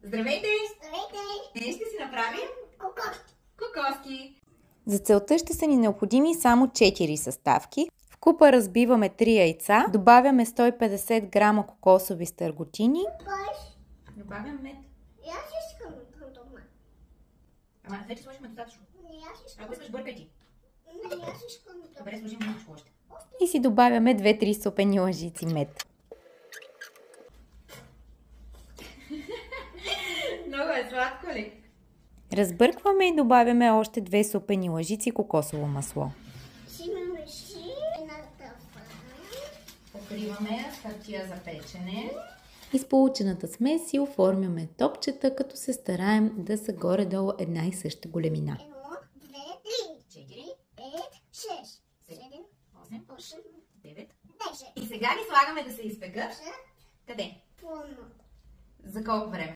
Здравейте! Здравейте! Днес ще си направим кокоски. За целта ще са ни необходими само 4 съставки. В купа разбиваме 3 яйца, добавяме 150 грама кокосови стърготини. Добавям мед. Аз искам дома. Ама вече сложихме достатъчно. Ако искаш, бъркай ти. Аз искам дома. Добре, сложим малко още. И си добавяме 2-3 супени лъжици мед. Много е сладко ли? Разбъркваме и добавяме още 2 супени лъжици кокосово масло. Взимаме си една тафа. Покриваме с хартия за печене. И с получената смес си оформяме топчета, като се стараем да са горе-долу една и съща големина. 1, 2, 3, 4, 5, 6, 7, 8, 9. 10. И сега ги слагаме да се изпекат. Къде? Пълно. За колко време?